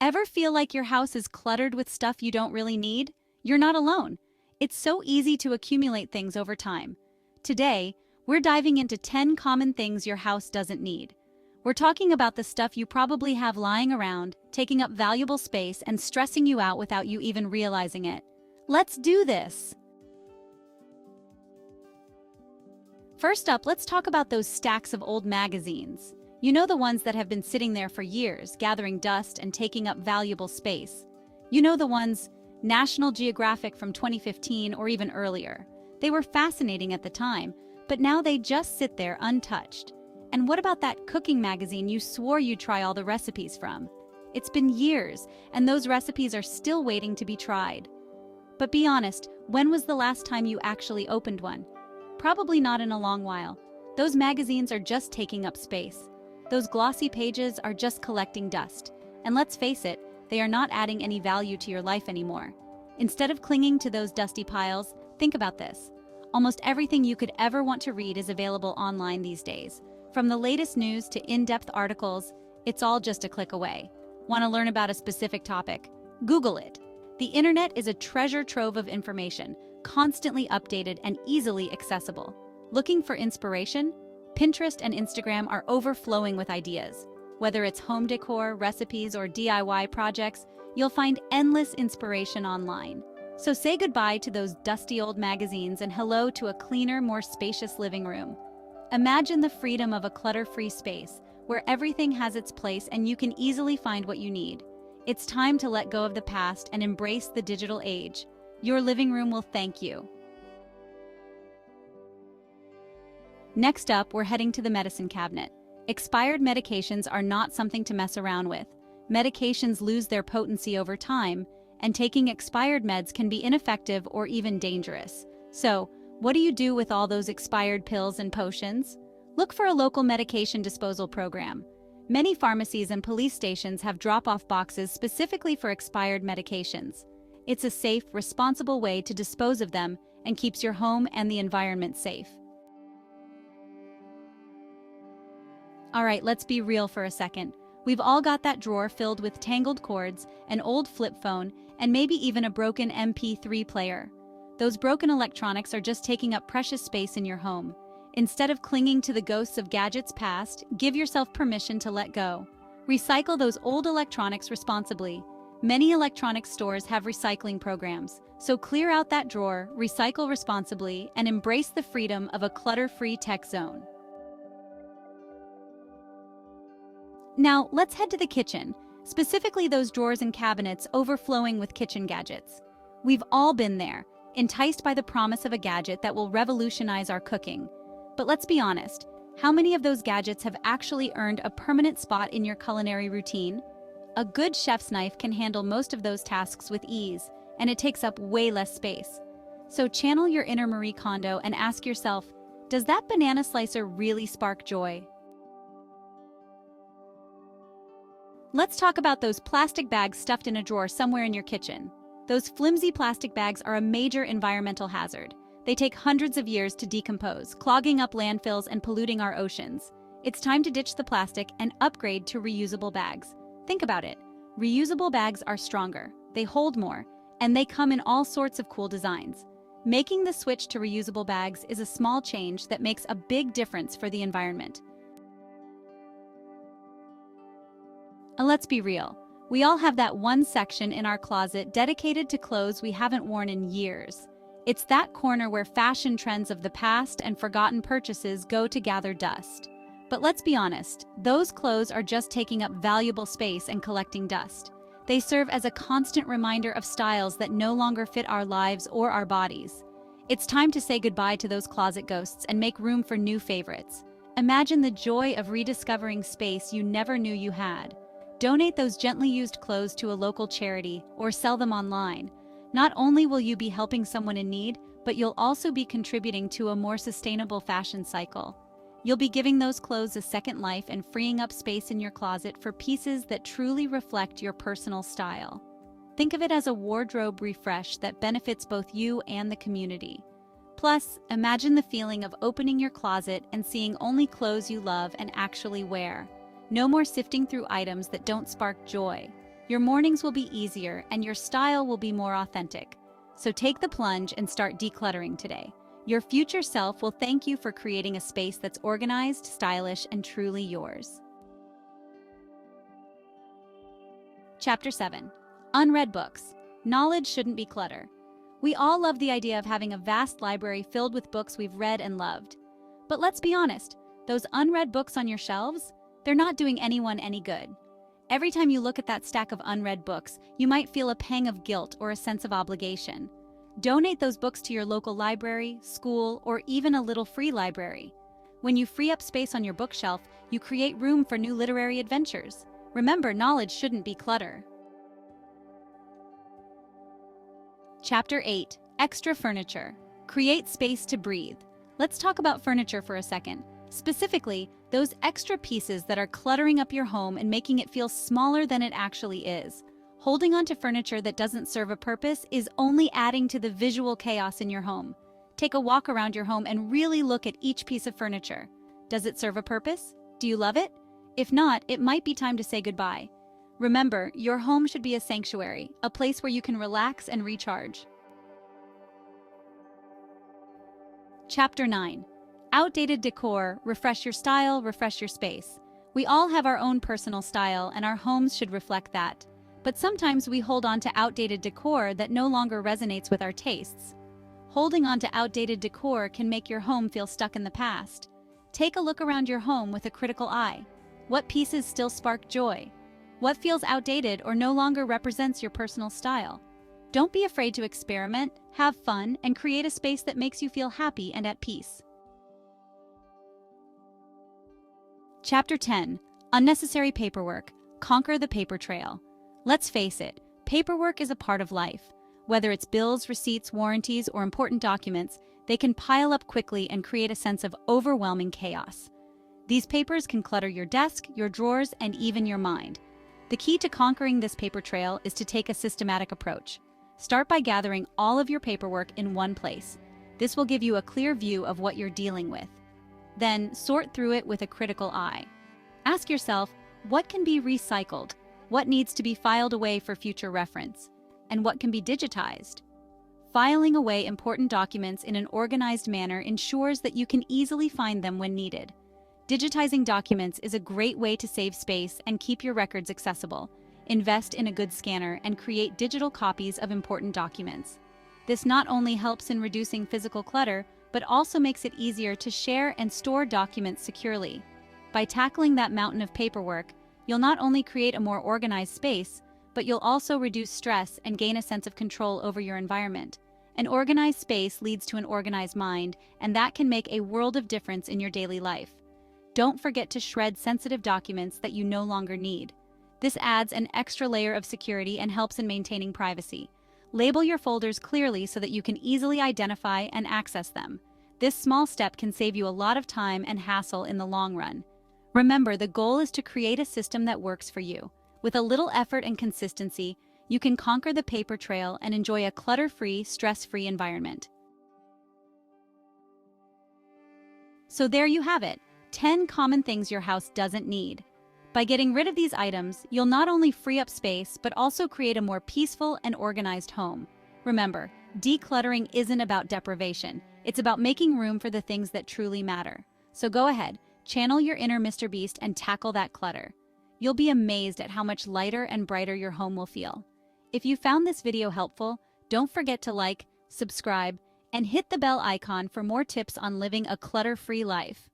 Ever feel like your house is cluttered with stuff you don't really need? You're not alone. It's so easy to accumulate things over time. Today, we're diving into 10 common things your house doesn't need. We're talking about the stuff you probably have lying around, taking up valuable space and stressing you out without you even realizing it. Let's do this! First up, let's talk about those stacks of old magazines. You know, the ones that have been sitting there for years, gathering dust and taking up valuable space. You know, the ones National Geographic from 2015 or even earlier. They were fascinating at the time, but now they just sit there untouched. And what about that cooking magazine you swore you'd try all the recipes from? It's been years, and those recipes are still waiting to be tried. But be honest, when was the last time you actually opened one? Probably not in a long while. Those magazines are just taking up space. Those glossy pages are just collecting dust. And let's face it, they are not adding any value to your life anymore. Instead of clinging to those dusty piles, think about this. Almost everything you could ever want to read is available online these days. From the latest news to in-depth articles, it's all just a click away. Want to learn about a specific topic? Google it. The internet is a treasure trove of information, constantly updated and easily accessible. Looking for inspiration? Pinterest and Instagram are overflowing with ideas. Whether it's home decor, recipes, or DIY projects, you'll find endless inspiration online. So say goodbye to those dusty old magazines and hello to a cleaner, more spacious living room. Imagine the freedom of a clutter-free space, where everything has its place and you can easily find what you need. It's time to let go of the past and embrace the digital age. Your living room will thank you. Next up, we're heading to the medicine cabinet. Expired medications are not something to mess around with. Medications lose their potency over time, and taking expired meds can be ineffective or even dangerous. So, what do you do with all those expired pills and potions? Look for a local medication disposal program. Many pharmacies and police stations have drop-off boxes specifically for expired medications. It's a safe, responsible way to dispose of them and keeps your home and the environment safe. All right, let's be real for a second. We've all got that drawer filled with tangled cords, an old flip phone, and maybe even a broken MP3 player. Those broken electronics are just taking up precious space in your home. Instead of clinging to the ghosts of gadgets past, give yourself permission to let go. Recycle those old electronics responsibly. Many electronics stores have recycling programs, so clear out that drawer, recycle responsibly, and embrace the freedom of a clutter-free tech zone. Now, let's head to the kitchen, specifically those drawers and cabinets overflowing with kitchen gadgets. We've all been there, enticed by the promise of a gadget that will revolutionize our cooking. But let's be honest, how many of those gadgets have actually earned a permanent spot in your culinary routine? A good chef's knife can handle most of those tasks with ease, and it takes up way less space. So channel your inner Marie Kondo and ask yourself, does that banana slicer really spark joy? Let's talk about those plastic bags stuffed in a drawer somewhere in your kitchen. Those flimsy plastic bags are a major environmental hazard. They take hundreds of years to decompose, clogging up landfills and polluting our oceans. It's time to ditch the plastic and upgrade to reusable bags. Think about it. Reusable bags are stronger, they hold more, and they come in all sorts of cool designs. Making the switch to reusable bags is a small change that makes a big difference for the environment. And let's be real. We all have that one section in our closet dedicated to clothes we haven't worn in years. It's that corner where fashion trends of the past and forgotten purchases go to gather dust. But let's be honest, those clothes are just taking up valuable space and collecting dust. They serve as a constant reminder of styles that no longer fit our lives or our bodies. It's time to say goodbye to those closet ghosts and make room for new favorites. Imagine the joy of rediscovering space you never knew you had. Donate those gently used clothes to a local charity or sell them online. Not only will you be helping someone in need, but you'll also be contributing to a more sustainable fashion cycle. You'll be giving those clothes a second life and freeing up space in your closet for pieces that truly reflect your personal style. Think of it as a wardrobe refresh that benefits both you and the community. Plus, imagine the feeling of opening your closet and seeing only clothes you love and actually wear. No more sifting through items that don't spark joy. Your mornings will be easier and your style will be more authentic. So take the plunge and start decluttering today. Your future self will thank you for creating a space that's organized, stylish, and truly yours. Chapter 7. Unread books. Knowledge shouldn't be clutter. We all love the idea of having a vast library filled with books we've read and loved. But let's be honest, those unread books on your shelves, they're not doing anyone any good. Every time you look at that stack of unread books, you might feel a pang of guilt or a sense of obligation. Donate those books to your local library, school, or even a little free library. When you free up space on your bookshelf, you create room for new literary adventures. Remember, knowledge shouldn't be clutter. Chapter 8. Extra furniture. Create space to breathe. Let's talk about furniture for a second. Specifically, those extra pieces that are cluttering up your home and making it feel smaller than it actually is. Holding on to furniture that doesn't serve a purpose is only adding to the visual chaos in your home. Take a walk around your home and really look at each piece of furniture. Does it serve a purpose? Do you love it? If not, it might be time to say goodbye. Remember, your home should be a sanctuary, a place where you can relax and recharge. Chapter 9. Outdated decor. Refresh your style, refresh your space. We all have our own personal style, and our homes should reflect that. But sometimes we hold on to outdated decor that no longer resonates with our tastes. Holding on to outdated decor can make your home feel stuck in the past. Take a look around your home with a critical eye. What pieces still spark joy? What feels outdated or no longer represents your personal style? Don't be afraid to experiment, have fun, and create a space that makes you feel happy and at peace. Chapter 10. Unnecessary paperwork. Conquer the paper trail. Let's face it, paperwork is a part of life. Whether it's bills, receipts, warranties, or important documents, they can pile up quickly and create a sense of overwhelming chaos. These papers can clutter your desk, your drawers, and even your mind. The key to conquering this paper trail is to take a systematic approach. Start by gathering all of your paperwork in one place. This will give you a clear view of what you're dealing with. Then, sort through it with a critical eye. Ask yourself, what can be recycled? What needs to be filed away for future reference? And what can be digitized? Filing away important documents in an organized manner ensures that you can easily find them when needed. Digitizing documents is a great way to save space and keep your records accessible. Invest in a good scanner and create digital copies of important documents. This not only helps in reducing physical clutter, but also makes it easier to share and store documents securely. By tackling that mountain of paperwork, you'll not only create a more organized space, but you'll also reduce stress and gain a sense of control over your environment. An organized space leads to an organized mind, and that can make a world of difference in your daily life. Don't forget to shred sensitive documents that you no longer need. This adds an extra layer of security and helps in maintaining privacy. Label your folders clearly so that you can easily identify and access them. This small step can save you a lot of time and hassle in the long run. Remember, the goal is to create a system that works for you. With a little effort and consistency, you can conquer the paper trail and enjoy a clutter-free, stress-free environment. So there you have it, 10 common things your house doesn't need. By getting rid of these items, you'll not only free up space, but also create a more peaceful and organized home. Remember, decluttering isn't about deprivation. It's about making room for the things that truly matter. So go ahead, channel your inner Mr. Beast and tackle that clutter. You'll be amazed at how much lighter and brighter your home will feel. If you found this video helpful, don't forget to like, subscribe, and hit the bell icon for more tips on living a clutter-free life.